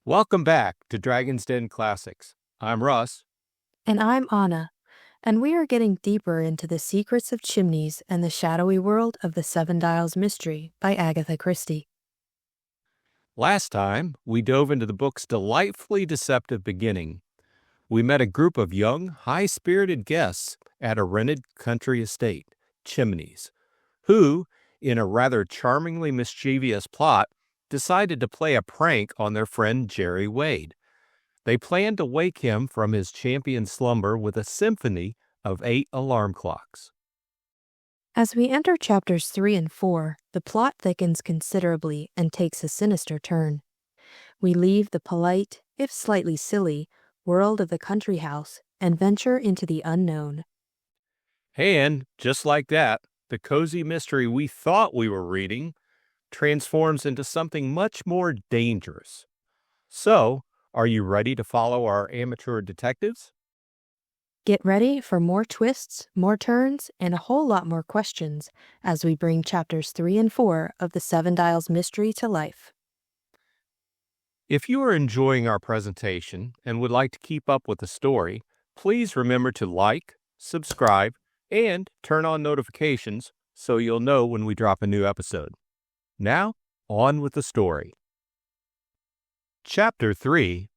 Welcome back to Dragon's Den Classics. I'm Russ. And I'm Ana, and we are getting deeper into the secrets of Chimneys and the shadowy world of the Seven Dials Mystery by Agatha Christie. Last time, we dove into the book's delightfully deceptive beginning. We met a group of young, high-spirited guests at a rented country estate, Chimneys, who, in a rather charmingly mischievous plot, decided to play a prank on their friend Jerry Wade. They planned to wake him from his champion slumber with a symphony of 8 alarm clocks. As we enter chapters 3 and 4, the plot thickens considerably and takes a sinister turn. We leave the polite, if slightly silly, world of the country house and venture into the unknown. And, just like that, the cozy mystery we thought we were reading transforms into something much more dangerous. So, are you ready to follow our amateur detectives? Get ready for more twists, more turns, and a whole lot more questions as we bring chapters 3 and 4 of the Seven Dials Mystery to life. If you are enjoying our presentation and would like to keep up with the story, please remember to like, subscribe, and turn on notifications so you'll know when we drop a new episode. Now, on with the story. Chapter 3: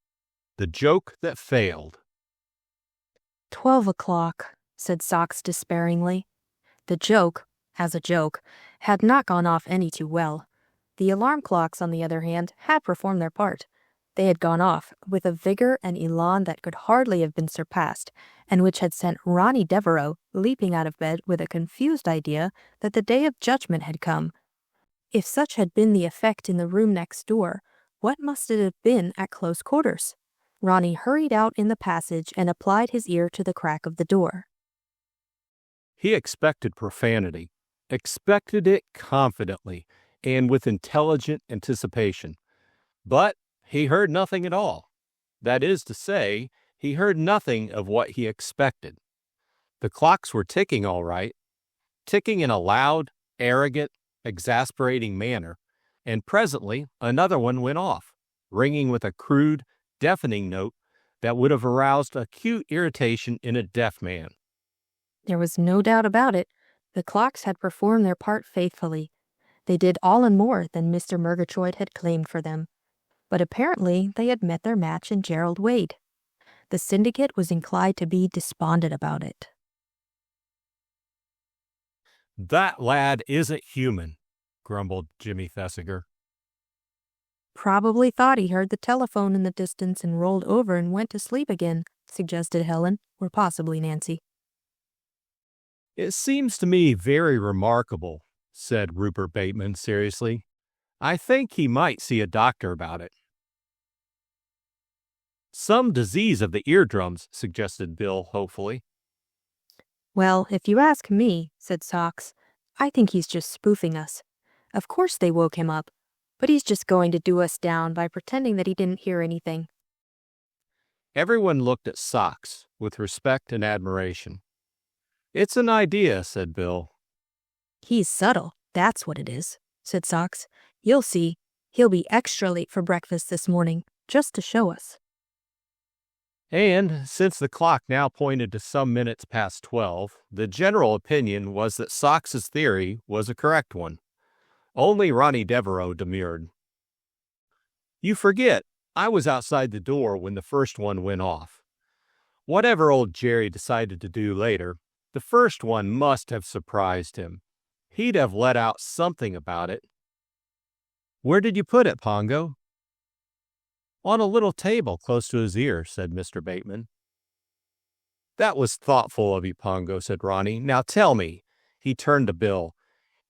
The Joke That Failed. 12 o'clock, said Socks despairingly. The joke, as a joke, had not gone off any too well. The alarm clocks, on the other hand, had performed their part. They had gone off with a vigor and elan that could hardly have been surpassed, and which had sent Ronnie Devereaux leaping out of bed with a confused idea that the day of judgment had come. If such had been the effect in the room next door, what must it have been at close quarters? Ronnie hurried out in the passage and applied his ear to the crack of the door. He expected profanity, expected it confidently, and with intelligent anticipation. But he heard nothing at all. That is to say, he heard nothing of what he expected. The clocks were ticking all right, ticking in a loud, arrogant, exasperating manner, and presently another one went off, ringing with a crude, deafening note that would have aroused acute irritation in a deaf man. There was no doubt about it. The clocks had performed their part faithfully. They did all and more than Mr. Murgatroyd had claimed for them. But apparently they had met their match in Gerald Wade. The syndicate was inclined to be despondent about it. "That lad isn't human," grumbled Jimmy Thesiger. Probably thought he heard the telephone in the distance and rolled over and went to sleep again, suggested Helen, or possibly Nancy. "It seems to me very remarkable," said Rupert Bateman seriously. "I think he might see a doctor about it." "Some disease of the eardrums," suggested Bill hopefully. Well, if you ask me, said Socks, I think he's just spoofing us. Of course they woke him up, but he's just going to do us down by pretending that he didn't hear anything. Everyone looked at Socks with respect and admiration. "It's an idea," said Bill. He's subtle, that's what it is, said Socks. You'll see, he'll be extra late for breakfast this morning, just to show us. And since the clock now pointed to some minutes past 12, the general opinion was that Socks's theory was a correct one. Only Ronnie Devereaux demurred. "You forget, I was outside the door when the first one went off. Whatever old Jerry decided to do later, the first one must have surprised him. He'd have let out something about it." "Where did you put it, Pongo?" "On a little table close to his ear," said Mr. Bateman. "That was thoughtful of you, Pongo," said Ronnie. "Now tell me," he turned to Bill,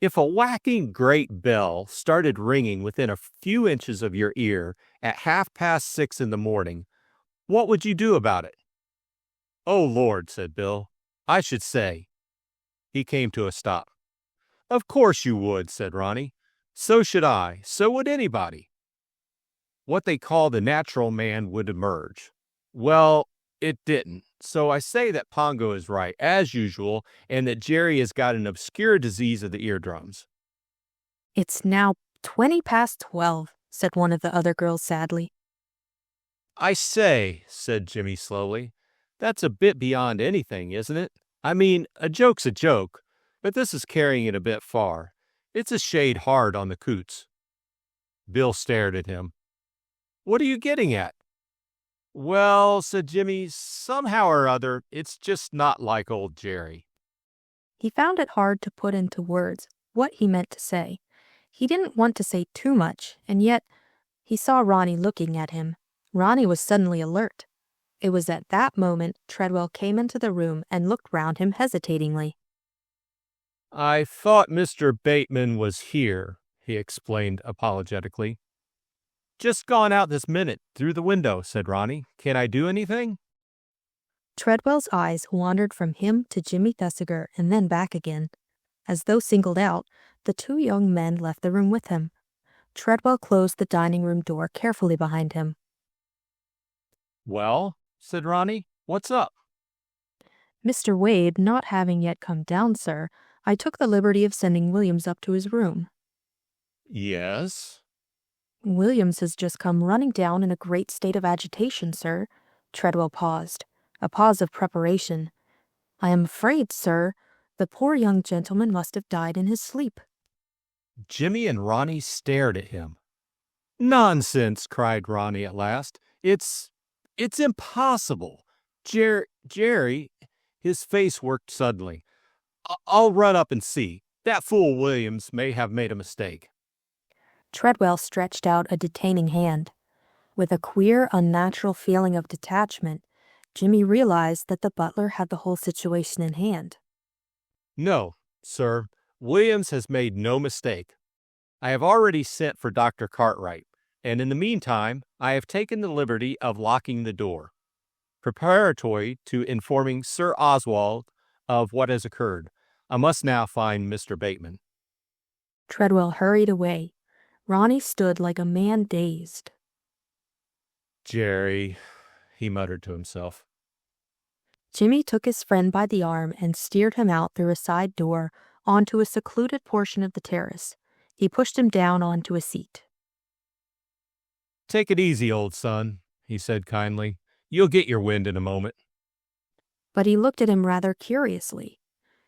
"if a whacking great bell started ringing within a few inches of your ear at 6:30 in the morning, what would you do about it?" "Oh, Lord," said Bill, "I should say." He came to a stop. "Of course you would," said Ronnie. "So should I. So would anybody." What they call the natural man would emerge. Well, it didn't. So I say that Pongo is right, as usual, and that Jerry has got an obscure disease of the eardrums. It's now 20 past 12, said one of the other girls sadly. I say, said Jimmy slowly, that's a bit beyond anything, isn't it? I mean, a joke's a joke, but this is carrying it a bit far. It's a shade hard on the coots. Bill stared at him. What are you getting at? Well, said Jimmy, somehow or other, it's just not like old Jerry. He found it hard to put into words what he meant to say. He didn't want to say too much, and yet he saw Ronnie looking at him. Ronnie was suddenly alert. It was at that moment Treadwell came into the room and looked round him hesitatingly. I thought Mr. Bateman was here, he explained apologetically. Just gone out this minute, through the window, said Ronnie. Can I do anything? Treadwell's eyes wandered from him to Jimmy Thesiger and then back again. As though singled out, the two young men left the room with him. Treadwell closed the dining room door carefully behind him. Well, said Ronnie, what's up? Mr. Wade not having yet come down, sir, I took the liberty of sending Williams up to his room. Yes? Williams has just come running down in a great state of agitation, sir. Treadwell paused, a pause of preparation. I am afraid, sir, the poor young gentleman must have died in his sleep. Jimmy and Ronnie stared at him. Nonsense, cried Ronnie at last. It's impossible. Jerry, his face worked suddenly. I'll run up and see. That fool Williams may have made a mistake. Treadwell stretched out a detaining hand. With a queer, unnatural feeling of detachment, Jimmy realized that the butler had the whole situation in hand. No, sir, Williams has made no mistake. I have already sent for Dr. Cartwright, and in the meantime, I have taken the liberty of locking the door, preparatory to informing Sir Oswald of what has occurred. I must now find Mr. Bateman. Treadwell hurried away. Ronnie stood like a man dazed. Jerry, he muttered to himself. Jimmy took his friend by the arm and steered him out through a side door onto a secluded portion of the terrace. He pushed him down onto a seat. Take it easy, old son, he said kindly. You'll get your wind in a moment. But he looked at him rather curiously.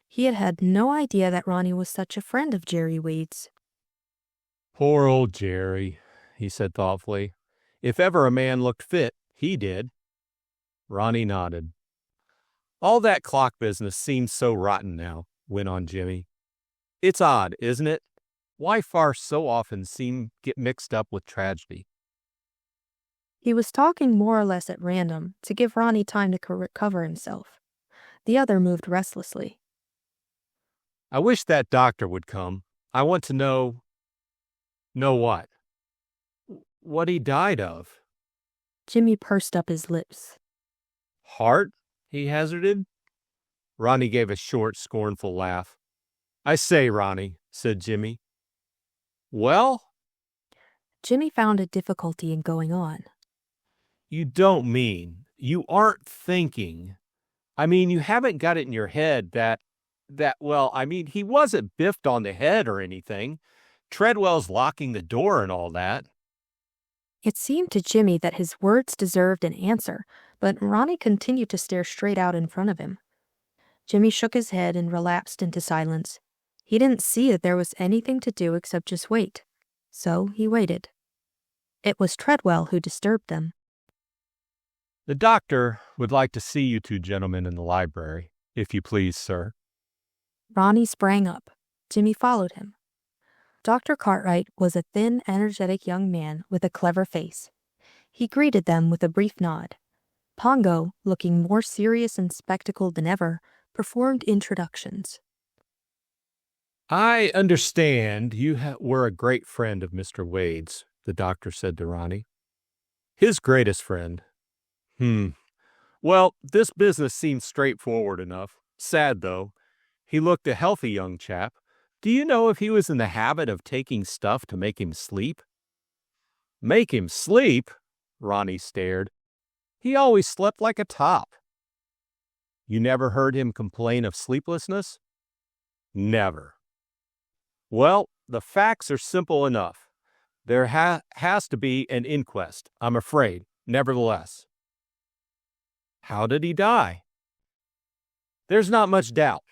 He had had no idea that Ronnie was such a friend of Jerry Wade's. Poor old Jerry, he said thoughtfully. If ever a man looked fit, he did. Ronnie nodded. All that clock business seems so rotten now, went on Jimmy. It's odd, isn't it? Why farce so often get mixed up with tragedy? He was talking more or less at random to give Ronnie time to recover himself. The other moved restlessly. I wish that doctor would come. I want to know... Know what? What he died of. Jimmy pursed up his lips. Heart? He hazarded. Ronnie gave a short, scornful laugh. I say, Ronnie, said Jimmy. Well? Jimmy found a difficulty in going on. You don't mean, you aren't thinking. I mean, you haven't got it in your head that, well, I mean, he wasn't biffed on the head or anything. Treadwell's locking the door and all that. It seemed to Jimmy that his words deserved an answer, but Ronnie continued to stare straight out in front of him. Jimmy shook his head and relapsed into silence. He didn't see that there was anything to do except just wait. So he waited. It was Treadwell who disturbed them. The doctor would like to see you two gentlemen in the library, if you please, sir. Ronnie sprang up. Jimmy followed him. Dr. Cartwright was a thin, energetic young man with a clever face. He greeted them with a brief nod. Pongo, looking more serious and spectacled than ever, performed introductions. I understand you were a great friend of Mr. Wade's, the doctor said to Ronnie. His greatest friend. Well, this business seems straightforward enough. Sad, though. He looked a healthy young chap. Do you know if he was in the habit of taking stuff to make him sleep? Make him sleep? Ronnie stared. He always slept like a top. You never heard him complain of sleeplessness? Never. Well, the facts are simple enough. There has to be an inquest, I'm afraid. nevertheless. How did he die? There's not much doubt.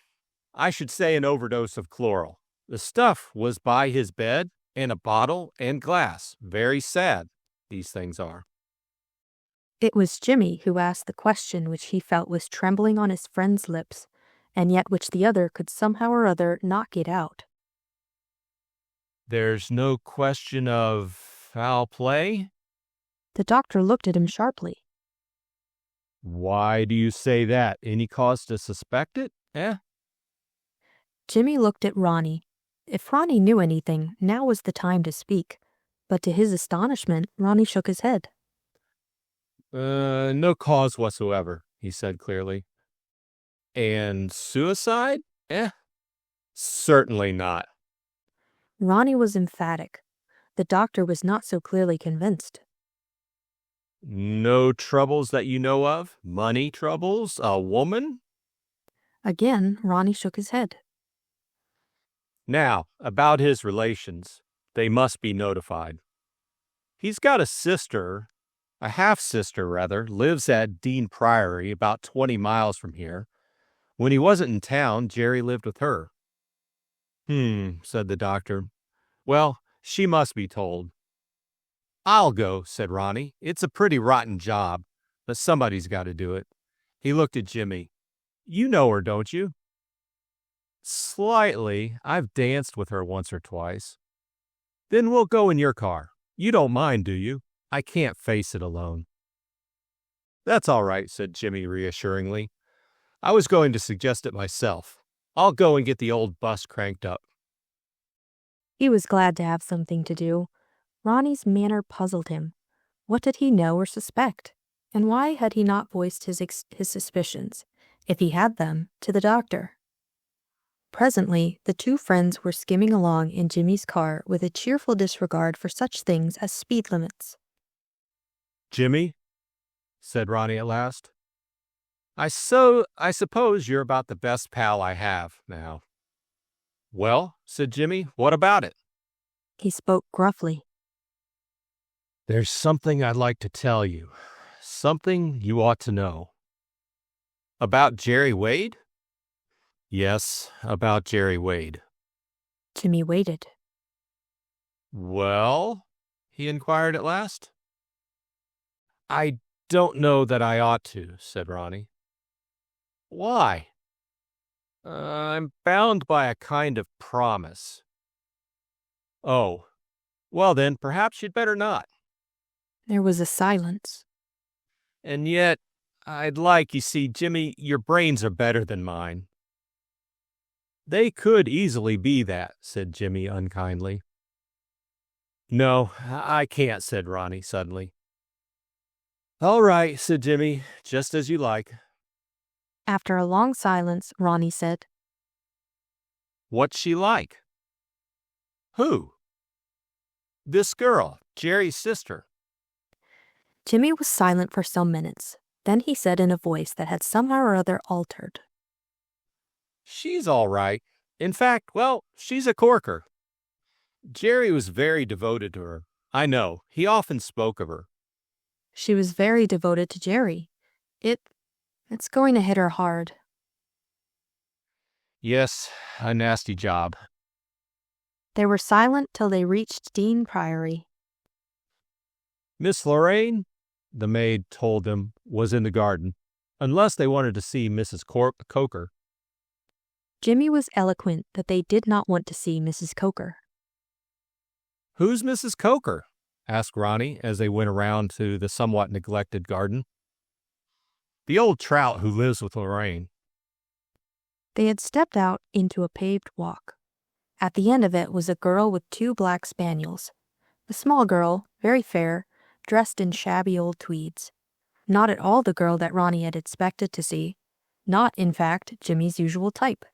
I should say an overdose of chloral. The stuff was by his bed in a bottle and glass. Very sad, these things are. It was Jimmy who asked the question which he felt was trembling on his friend's lips, and yet which the other could somehow or other not get out. There's no question of foul play? The doctor looked at him sharply. Why do you say that? Any cause to suspect it? Jimmy looked at Ronnie. If Ronnie knew anything, now was the time to speak. But to his astonishment, Ronnie shook his head. No cause whatsoever, he said clearly. And suicide? Certainly not. Ronnie was emphatic. The doctor was not so clearly convinced. No troubles that you know of? Money troubles? A woman? Again, Ronnie shook his head. Now, about his relations. They must be notified. He's got a sister, a half-sister rather, lives at Dean Priory, about 20 miles from here. When he wasn't in town, Jerry lived with her. Said the doctor. Well, she must be told. I'll go, said Ronnie. It's a pretty rotten job, but somebody's got to do it. He looked at Jimmy. You know her, don't you? Slightly. I've danced with her once or twice. Then we'll go in your car. You don't mind, do you? I can't face it alone. That's all right, said Jimmy reassuringly. I was going to suggest it myself. I'll go and get the old bus cranked up. He was glad to have something to do. Ronnie's manner puzzled him. What did he know or suspect? And why had he not voiced his suspicions, if he had them, to the doctor? Presently, the two friends were skimming along in Jimmy's car with a cheerful disregard for such things as speed limits. Jimmy, said Ronnie at last, I suppose you're about the best pal I have now. Well, said Jimmy, what about it? He spoke gruffly. There's something I'd like to tell you. Something you ought to know. About Jerry Wade? Yes, about Jerry Wade. Jimmy waited. Well, he inquired at last. I don't know that I ought to, said Ronnie. Why? I'm bound by a kind of promise. Oh, well then, perhaps you'd better not. There was a silence. And yet, you see, Jimmy, your brains are better than mine. They could easily be that, said Jimmy unkindly. No, I can't, said Ronnie suddenly. All right, said Jimmy, just as you like. After a long silence, Ronnie said, What's she like? Who? This girl, Jerry's sister. Jimmy was silent for some minutes. Then he said in a voice that had somehow or other altered, She's all right. In fact, well, she's a corker. Jerry was very devoted to her. I know. He often spoke of her. She was very devoted to Jerry. It's going to hit her hard. Yes, a nasty job. They were silent till they reached Dean Priory. Miss Lorraine, the maid told them, was in the garden, unless they wanted to see Mrs. Coker. Jimmy was eloquent that they did not want to see Mrs. Coker. Who's Mrs. Coker? Asked Ronnie as they went around to the somewhat neglected garden. The old trout who lives with Lorraine. They had stepped out into a paved walk. At the end of it was a girl with two black spaniels. A small girl, very fair, dressed in shabby old tweeds. Not at all the girl that Ronnie had expected to see. Not, in fact, Jimmy's usual type.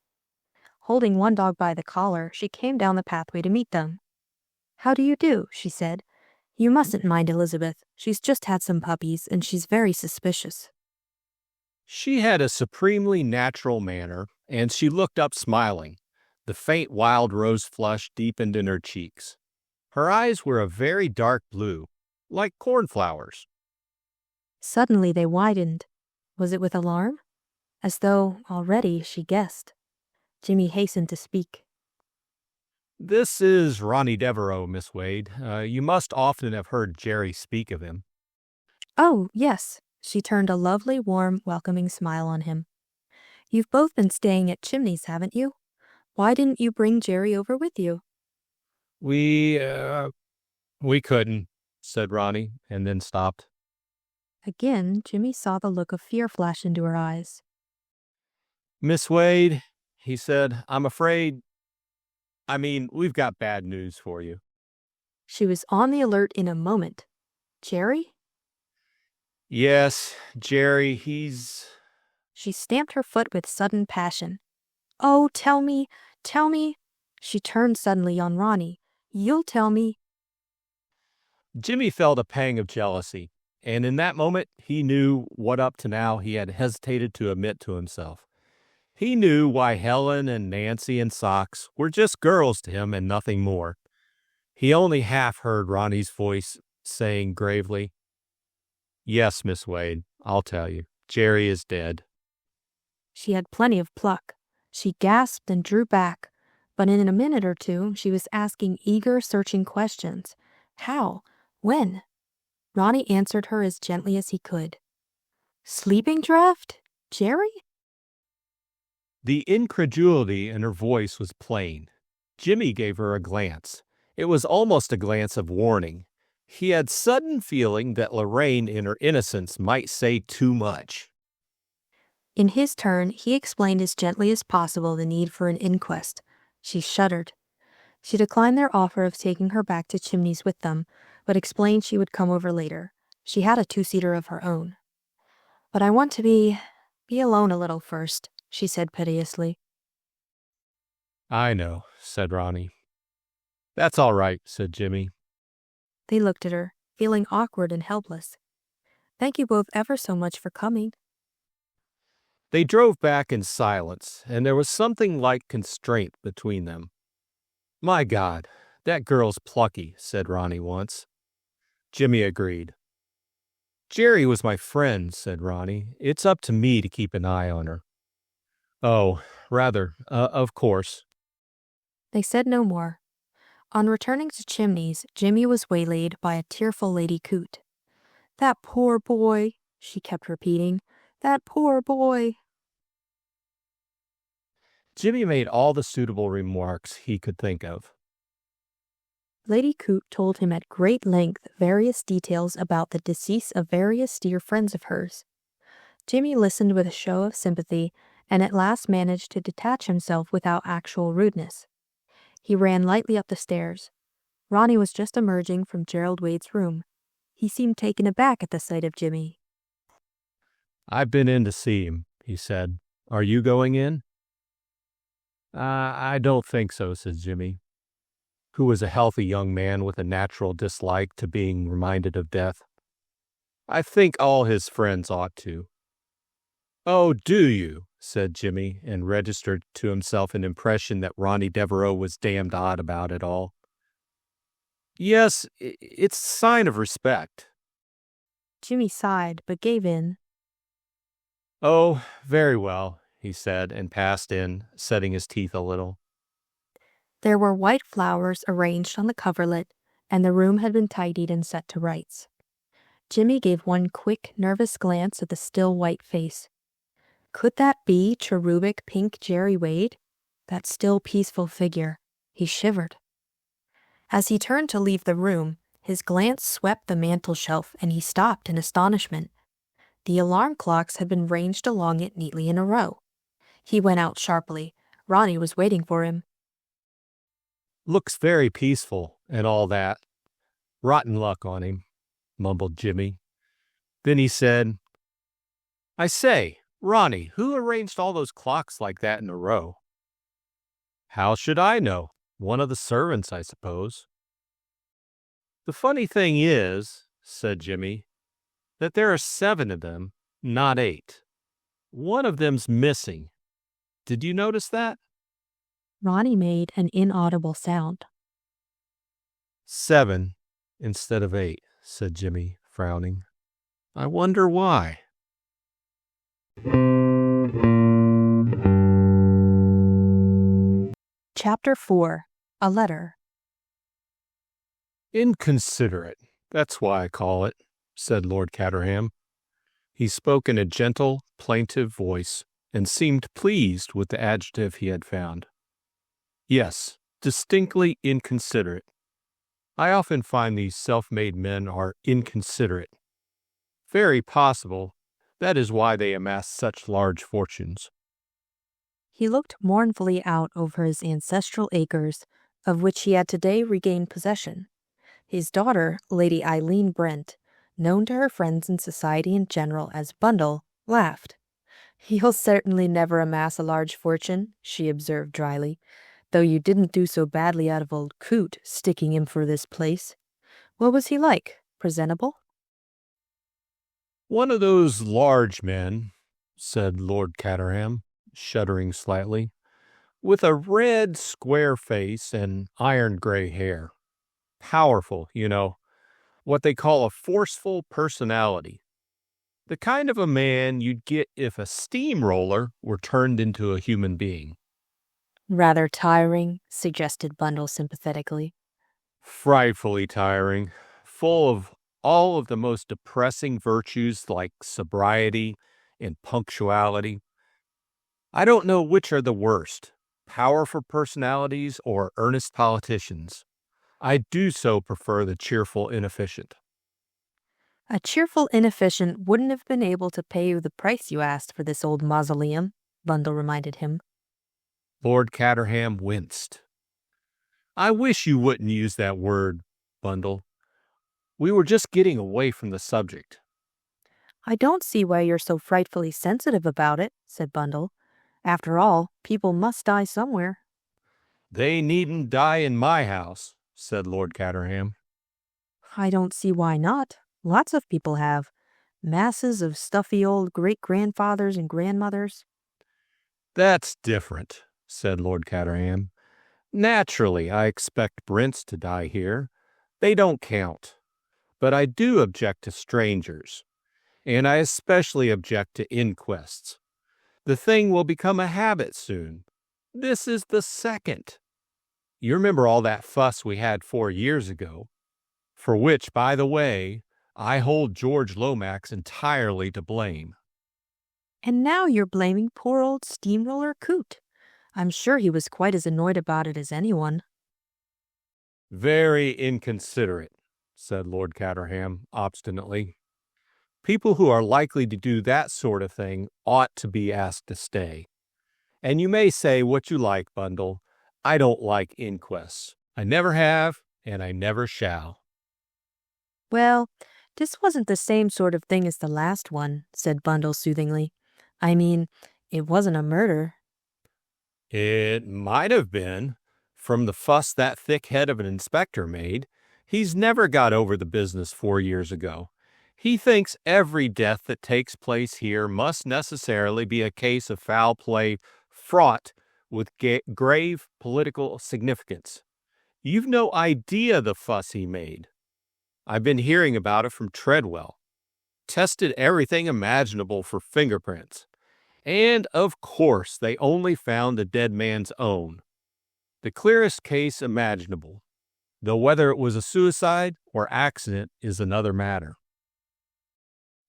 Holding one dog by the collar, she came down the pathway to meet them. How do you do? She said. You mustn't mind Elizabeth. She's just had some puppies, and she's very suspicious. She had a supremely natural manner, and she looked up smiling. The faint wild rose flush deepened in her cheeks. Her eyes were a very dark blue, like cornflowers. Suddenly they widened. Was it with alarm? As though, already, she guessed. Jimmy hastened to speak. This is Ronnie Devereaux, Miss Wade. You must often have heard Jerry speak of him. Oh, yes. She turned a lovely, warm, welcoming smile on him. You've both been staying at Chimneys, haven't you? Why didn't you bring Jerry over with you? We couldn't, said Ronnie, and then stopped. Again, Jimmy saw the look of fear flash into her eyes. Miss Wade, he said, we've got bad news for you. She was on the alert in a moment. Jerry? Yes, Jerry, he's... She stamped her foot with sudden passion. Oh, tell me, tell me. She turned suddenly on Ronnie. You'll tell me. Jimmy felt a pang of jealousy, and in that moment he knew what up to now he had hesitated to admit to himself. He knew why Helen and Nancy and Socks were just girls to him and nothing more. He only half heard Ronnie's voice saying gravely, Yes, Miss Wade, I'll tell you. Jerry is dead. She had plenty of pluck. She gasped and drew back, but in a minute or two she was asking eager, searching questions. How? When? Ronnie answered her as gently as he could. Sleeping draft? Jerry? The incredulity in her voice was plain. Jimmy gave her a glance. It was almost a glance of warning. He had sudden feeling that Lorraine in her innocence might say too much. In his turn, he explained as gently as possible the need for an inquest. She shuddered. She declined their offer of taking her back to Chimneys with them, but explained she would come over later. She had a two-seater of her own. But I want to be alone a little first, she said piteously. I know, said Ronnie. That's all right, said Jimmy. They looked at her, feeling awkward and helpless. Thank you both ever so much for coming. They drove back in silence, and there was something like constraint between them. My God, that girl's plucky, said Ronnie once. Jimmy agreed. Jerry was my friend, said Ronnie. It's up to me to keep an eye on her. Oh, rather, of course. They said no more. On returning to Chimneys, Jimmy was waylaid by a tearful Lady Coot. That poor boy, she kept repeating. That poor boy. Jimmy made all the suitable remarks he could think of. Lady Coot told him at great length various details about the decease of various dear friends of hers. Jimmy listened with a show of sympathy and at last managed to detach himself without actual rudeness. He ran lightly up the stairs. Ronnie was just emerging from Gerald Wade's room. He seemed taken aback at the sight of Jimmy. I've been in to see him, he said. Are you going in? I don't think so, said Jimmy, who was a healthy young man with a natural dislike to being reminded of death. I think all his friends ought to. Oh, do you? Said Jimmy, and registered to himself an impression that Ronnie Devereaux was damned odd about it all. Yes, it's a sign of respect. Jimmy sighed, but gave in. Oh, very well, he said, and passed in, setting his teeth a little. There were white flowers arranged on the coverlet, and the room had been tidied and set to rights. Jimmy gave one quick, nervous glance at the still white face. Could that be cherubic pink Jerry Wade? That still peaceful figure. He shivered. As he turned to leave the room, his glance swept the mantel shelf and he stopped in astonishment. The alarm clocks had been ranged along it neatly in a row. He went out sharply. Ronnie was waiting for him. Looks very peaceful and all that. Rotten luck on him, mumbled Jimmy. Then he said, I say, Ronnie, who arranged all those clocks like that in a row? How should I know? One of the servants, I suppose. The funny thing is, said Jimmy, that there are 7 of them, not 8. One of them's missing. Did you notice that? Ronnie made an inaudible sound. 7 instead of 8, said Jimmy, frowning. I wonder why. Chapter 4. A Letter. Inconsiderate, that's why I call it, said Lord Caterham. He spoke in a gentle, plaintive voice, and seemed pleased with the adjective he had found. Yes, distinctly inconsiderate. I often find these self-made men are inconsiderate. Very possible that is why they amass such large fortunes. He looked mournfully out over his ancestral acres, of which he had today regained possession. His daughter, Lady Eileen Brent, known to her friends in society in general as Bundle, laughed. "You'll certainly never amass a large fortune," she observed dryly, "though you didn't do so badly out of old Coot, sticking him for this place. What was he like? Presentable?" One of those large men, said Lord Caterham, shuddering slightly, with a red, square face and iron-gray hair. Powerful, you know, what they call a forceful personality. The kind of a man you'd get if a steamroller were turned into a human being. "Rather tiring," suggested Bundle sympathetically. Frightfully tiring, full of all of the most depressing virtues like sobriety and punctuality. I don't know which are the worst, powerful personalities or earnest politicians. I do so prefer the cheerful inefficient. "A cheerful inefficient wouldn't have been able to pay you the price you asked for this old mausoleum," Bundle reminded him. Lord Caterham winced. I wish you wouldn't use that word, Bundle. We were just getting away from the subject. "I don't see why you're so frightfully sensitive about it," said Bundle. "After all, people must die somewhere." They needn't die in my house, said Lord Caterham. "I don't see why not. Lots of people have. Masses of stuffy old great-grandfathers and grandmothers." That's different, said Lord Caterham. Naturally, I expect Brents to die here. They don't count. But I do object to strangers, and I especially object to inquests. The thing will become a habit soon. This is the second. You remember all that fuss we had 4 years ago, for which, by the way, I hold George Lomax entirely to blame. "And now you're blaming poor old steamroller Coot. I'm sure he was quite as annoyed about it as anyone." Very inconsiderate, said Lord Caterham obstinately. People who are likely to do that sort of thing ought to be asked to stay. And you may say what you like, Bundle. I don't like inquests. I never have, and I never shall. "Well, this wasn't the same sort of thing as the last one," said Bundle soothingly. "I mean, it wasn't a murder." It might have been. From the fuss that thick head of an inspector made, he's never got over the business 4 years ago. He thinks every death that takes place here must necessarily be a case of foul play fraught with grave political significance. You've no idea the fuss he made. I've been hearing about it from Treadwell. Tested everything imaginable for fingerprints. And, of course, they only found the dead man's own. The clearest case imaginable, though whether it was a suicide or accident is another matter.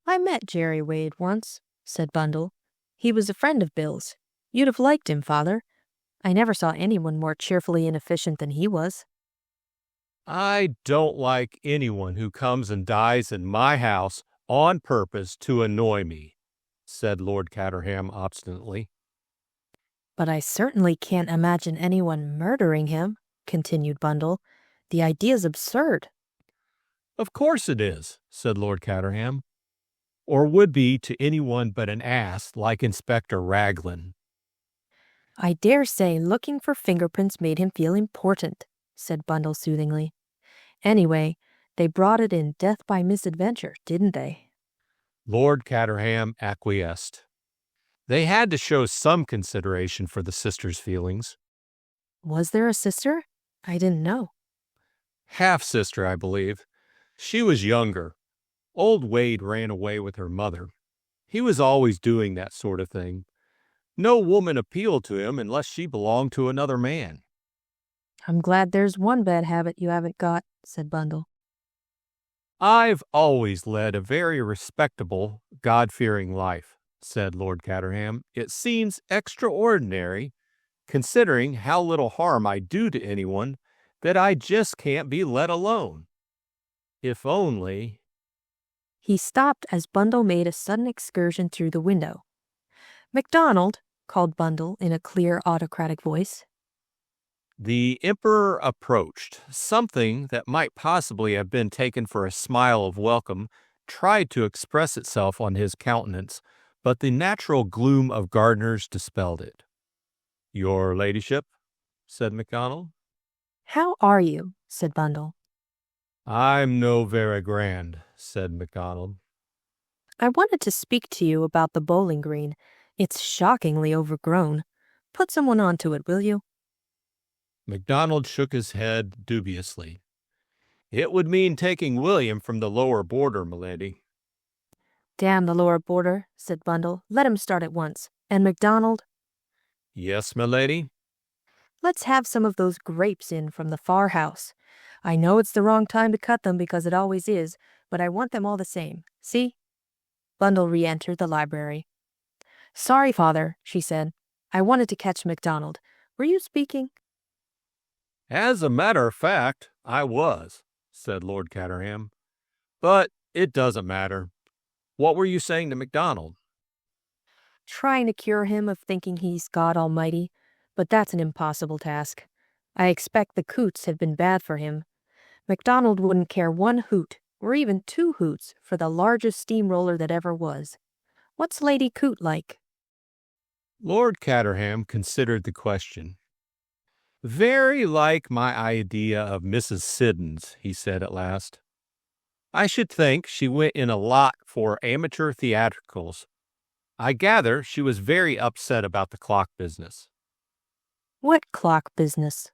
"I met Jerry Wade once," said Bundle. "He was a friend of Bill's. You'd have liked him, Father. I never saw anyone more cheerfully inefficient than he was." I don't like anyone who comes and dies in my house on purpose to annoy me, said Lord Caterham obstinately. "But I certainly can't imagine anyone murdering him," continued Bundle. "The idea's absurd." Of course it is, said Lord Caterham, or would be to anyone but an ass like Inspector Raglan. "I dare say looking for fingerprints made him feel important," said Bundle soothingly. "Anyway, they brought it in death by misadventure, didn't they?" Lord Caterham acquiesced. They had to show some consideration for the sister's feelings. "Was there a sister? I didn't know." Half-sister, I believe. She was younger. Old Wade ran away with her mother. He was always doing that sort of thing. No woman appealed to him unless she belonged to another man. I'm glad there's one bad habit you haven't got, said Bundle. I've always led a very respectable, God-fearing life, said Lord Caterham. It seems extraordinary, considering how little harm I do to anyone, that I just can't be let alone. If only... He stopped as Bundle made a sudden excursion through the window. "MacDonald," called Bundle in a clear, autocratic voice. The Emperor approached. Something that might possibly have been taken for a smile of welcome tried to express itself on his countenance, but the natural gloom of gardeners dispelled it. "Your ladyship," said MacDonald. "How are you?" said Bundle. "I'm no very grand," said MacDonald. "I wanted to speak to you about the bowling green. It's shockingly overgrown. Put someone onto it, will you?" MacDonald shook his head dubiously. "It would mean taking William from the lower border, milady." "Damn the lower border," said Bundle. "Let him start at once. And MacDonald, "Yes, milady?" let's have some of those grapes in from the far house. I know it's the wrong time to cut them because it always is, but I want them all the same. See?" Bundle re-entered the library. "Sorry, Father," she said. "I wanted to catch MacDonald. Were you speaking?" "As a matter of fact, I was," said Lord Caterham. "But it doesn't matter. What were you saying to MacDonald?" "Trying to cure him of thinking he's God Almighty, but that's an impossible task. I expect the coots have been bad for him. MacDonald wouldn't care one hoot, or even two hoots, for the largest steamroller that ever was. What's Lady Coot like?" Lord Caterham considered the question. "Very like my idea of Mrs. Siddons," he said at last. "I should think she went in a lot for amateur theatricals. I gather she was very upset about the clock business." "What clock business?"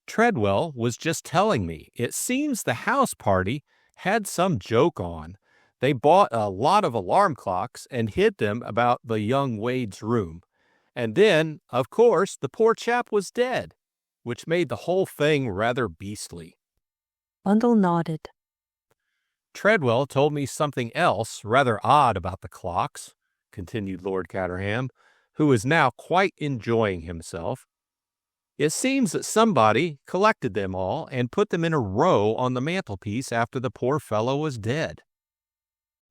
"Treadwell was just telling me. It seems the house party had some joke on. They bought a lot of alarm clocks and hid them about the young Wade's room. And then, of course, the poor chap was dead, which made the whole thing rather beastly. Bundle nodded. Treadwell told me something else rather odd about the clocks," continued Lord Caterham, who was now quite enjoying himself. "It seems that somebody collected them all and put them in a row on the mantelpiece after the poor fellow was dead."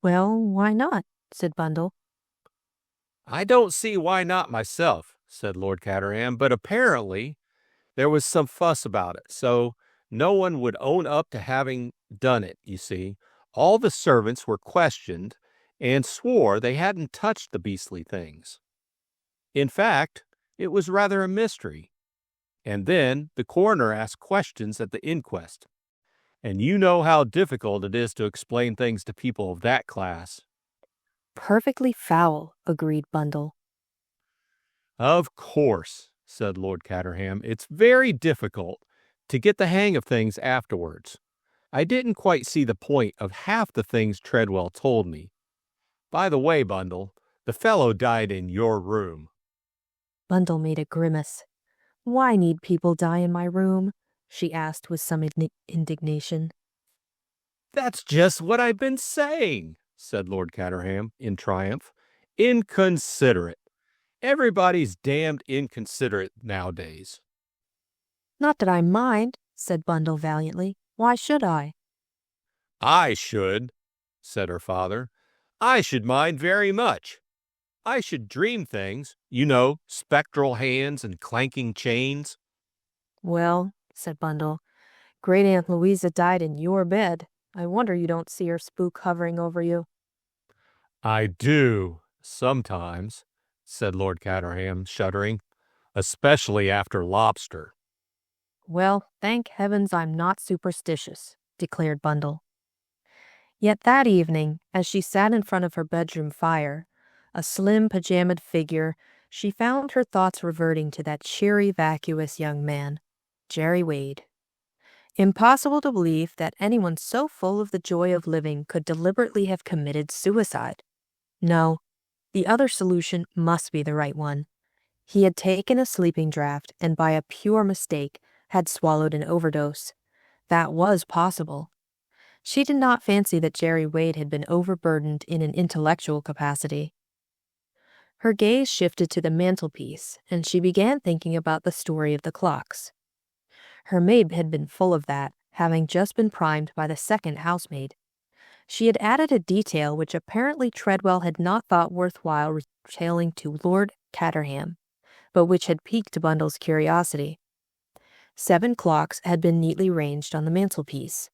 "Well, why not?" said Bundle. "I don't see why not myself," said Lord Caterham, "but apparently there was some fuss about it, so no one would own up to having done it, you see. All the servants were questioned and swore they hadn't touched the beastly things. In fact, it was rather a mystery. And then the coroner asked questions at the inquest. And you know how difficult it is to explain things to people of that class." "Perfectly foul," agreed Bundle. "Of course," said Lord Caterham. "It's very difficult to get the hang of things afterwards. I didn't quite see the point of half the things Treadwell told me. By the way, Bundle, the fellow died in your room." Bundle made a grimace. "Why need people die in my room?" she asked with some indignation. "That's just what I've been saying," said Lord Caterham in triumph. "Inconsiderate. Everybody's damned inconsiderate nowadays." "Not that I mind," said Bundle valiantly. "Why should I?" "I should," said her father. "I should mind very much. I should dream things, you know, spectral hands and clanking chains." "Well," said Bundle, "Great Aunt Louisa died in your bed. I wonder you don't see her spook hovering over you." "I do, sometimes," said Lord Caterham, shuddering, "especially after lobster." "Well, thank heavens I'm not superstitious," declared Bundle. Yet that evening, as she sat in front of her bedroom fire, a slim pajamaed figure, she found her thoughts reverting to that cheery, vacuous young man, Jerry Wade. Impossible to believe that anyone so full of the joy of living could deliberately have committed suicide. No, the other solution must be the right one. He had taken a sleeping draught and by a pure mistake had swallowed an overdose. That was possible. She did not fancy that Jerry Wade had been overburdened in an intellectual capacity. Her gaze shifted to the mantelpiece, and she began thinking about the story of the clocks. Her maid had been full of that, having just been primed by the second housemaid. She had added a detail which apparently Treadwell had not thought worthwhile retailing to Lord Caterham, but which had piqued Bundle's curiosity. 7 clocks had been neatly ranged on the mantelpiece.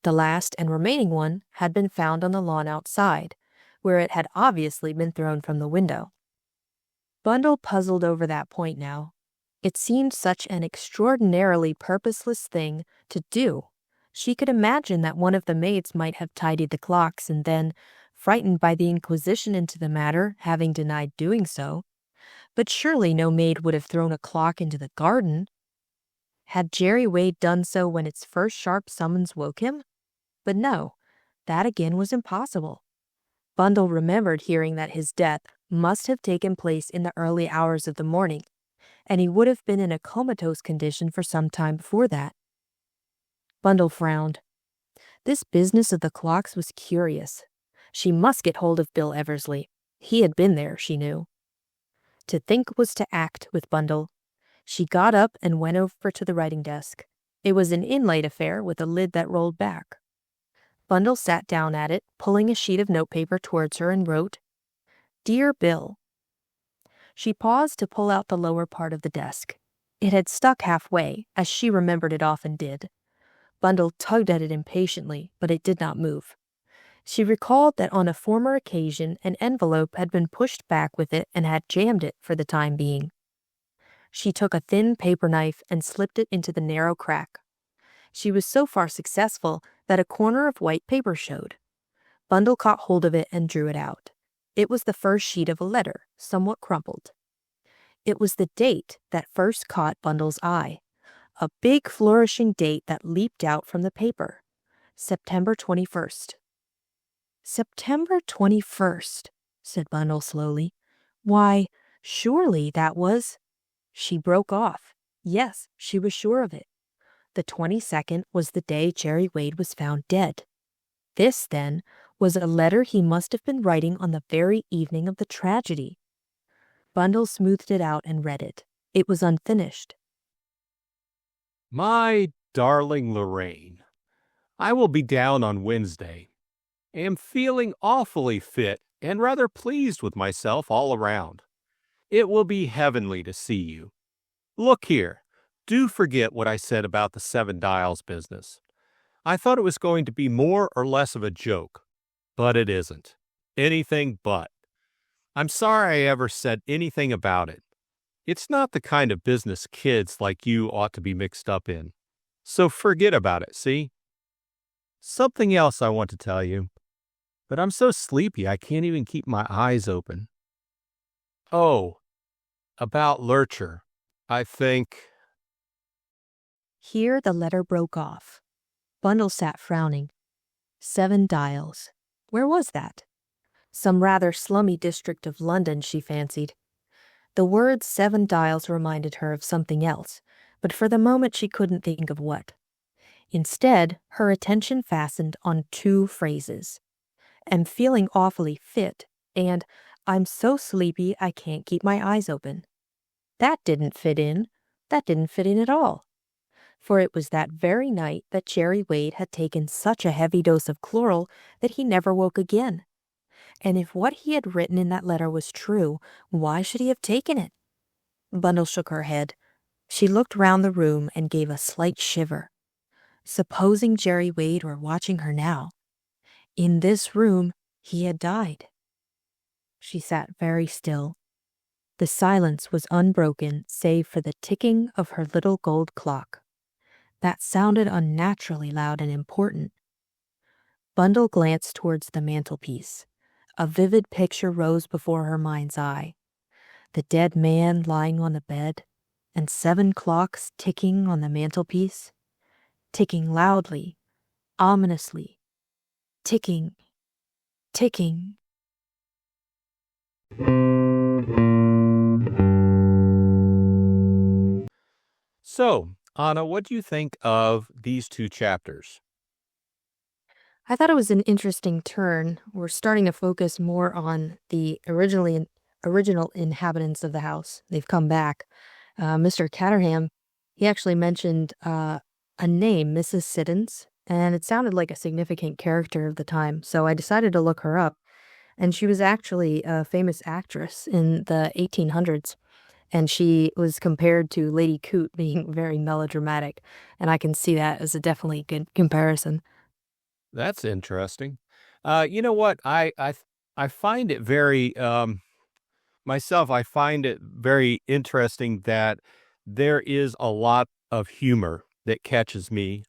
The last and remaining one had been found on the lawn outside, where it had obviously been thrown from the window. Bundle puzzled over that point now. It seemed such an extraordinarily purposeless thing to do. She could imagine that one of the maids might have tidied the clocks and then, frightened by the inquisition into the matter, having denied doing so. But surely no maid would have thrown a clock into the garden. Had Jerry Wade done so when its first sharp summons woke him? But no, that again was impossible. Bundle remembered hearing that his death must have taken place in the early hours of the morning, and he would have been in a comatose condition for some time before that. Bundle frowned. This business of the clocks was curious. She must get hold of Bill Eversley. He had been there, she knew. To think was to act with Bundle. She got up and went over to the writing desk. It was an inlaid affair with a lid that rolled back. Bundle sat down at it, pulling a sheet of notepaper towards her, and wrote, "Dear Bill." She paused to pull out the lower part of the desk. It had stuck halfway, as she remembered it often did. Bundle tugged at it impatiently, but it did not move. She recalled that on a former occasion an envelope had been pushed back with it and had jammed it for the time being. She took a thin paper knife and slipped it into the narrow crack. She was so far successful that a corner of white paper showed. Bundle caught hold of it and drew it out. It was the first sheet of a letter, somewhat crumpled. It was the date that first caught Bundle's eye, a big flourishing date that leaped out from the paper. September 21st. September 21st, said Bundle slowly. Why, surely that was... She broke off. Yes, she was sure of it. The 22nd was the day Jerry Wade was found dead. This, then, was a letter he must have been writing on the very evening of the tragedy. Bundle smoothed it out and read it. It was unfinished. My darling Lorraine, I will be down on Wednesday. Am feeling awfully fit and rather pleased with myself all around. It will be heavenly to see you. Look here, do forget what I said about the 7 Dials business. I thought it was going to be more or less of a joke, but it isn't. Anything but. I'm sorry I ever said anything about it. It's not the kind of business kids like you ought to be mixed up in. So forget about it, see? Something else I want to tell you, but I'm so sleepy I can't even keep my eyes open. Oh, about Lurcher, I think... Here the letter broke off. Bundle sat frowning. 7 Dials. Where was that? Some rather slummy district of London, she fancied. The word 7 Dials reminded her of something else, but for the moment she couldn't think of what. Instead, her attention fastened on 2 phrases. "Am feeling awfully fit," and "I'm so sleepy I can't keep my eyes open." That didn't fit in. That didn't fit in at all. For it was that very night that Jerry Wade had taken such a heavy dose of chloral that he never woke again. And if what he had written in that letter was true, why should he have taken it? Bundle shook her head. She looked round the room and gave a slight shiver. Supposing Jerry Wade were watching her now. In this room, he had died. She sat very still. The silence was unbroken save for the ticking of her little gold clock. That sounded unnaturally loud and important. Bundle glanced towards the mantelpiece. A vivid picture rose before her mind's eye. The dead man lying on the bed, and 7 clocks ticking on the mantelpiece. ticking loudly, ominously. Ticking, ticking. So, Anna, what do you think of these two chapters? I thought it was an interesting turn. We're starting to focus more on the original inhabitants of the house. They've come back. Mr. Catterham, he actually mentioned a name, Mrs. Siddons, and it sounded like a significant character of the time. So I decided to look her up, and she was actually a famous actress in the 1800s. And she was compared to Lady Coote being very melodramatic, and I can see that as a definitely good comparison. That's interesting. You know what? I find it very myself. I find it very interesting that there is a lot of humor that catches me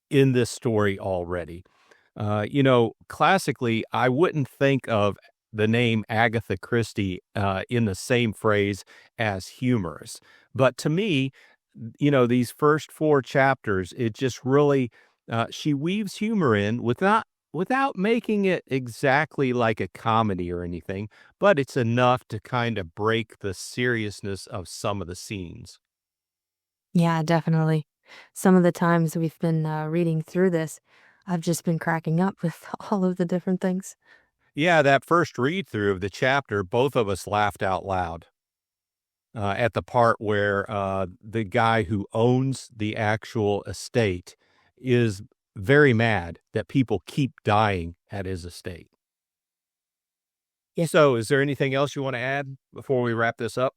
in this story already. Classically, I wouldn't think of the name Agatha Christie in the same phrase as humorous. But to me, these first four chapters, it just really, she weaves humor in without making it exactly like a comedy or anything, but it's enough to kind of break the seriousness of some of the scenes. Yeah, definitely. Some of the times we've been reading through this, I've just been cracking up with all of the different things. Yeah, that first read through of the chapter, both of us laughed out loud. At the part where the guy who owns the actual estate is very mad that people keep dying at his estate. Yeah. So, is there anything else you want to add before we wrap this up?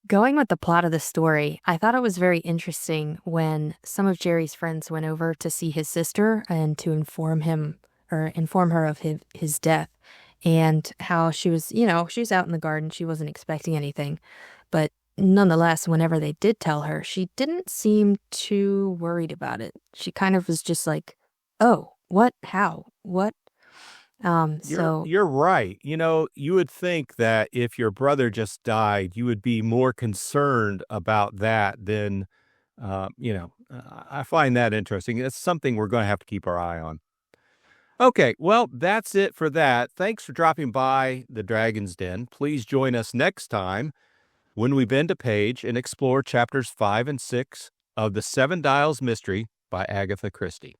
Going with the plot of the story, I thought it was very interesting when some of Jerry's friends went over to see his sister and to inform her of his death and how she was out in the garden. She wasn't expecting anything. But nonetheless, whenever they did tell her, she didn't seem too worried about it. She kind of was just like, oh, what? How? What? So You're right. You would think that if your brother just died, you would be more concerned about that than, I find that interesting. It's something we're going to have to keep our eye on. Okay, well, that's it for that. Thanks for dropping by the Dragon's Den. Please join us next time when we bend a page and explore chapters 5 and 6 of The Seven Dials Mystery by Agatha Christie.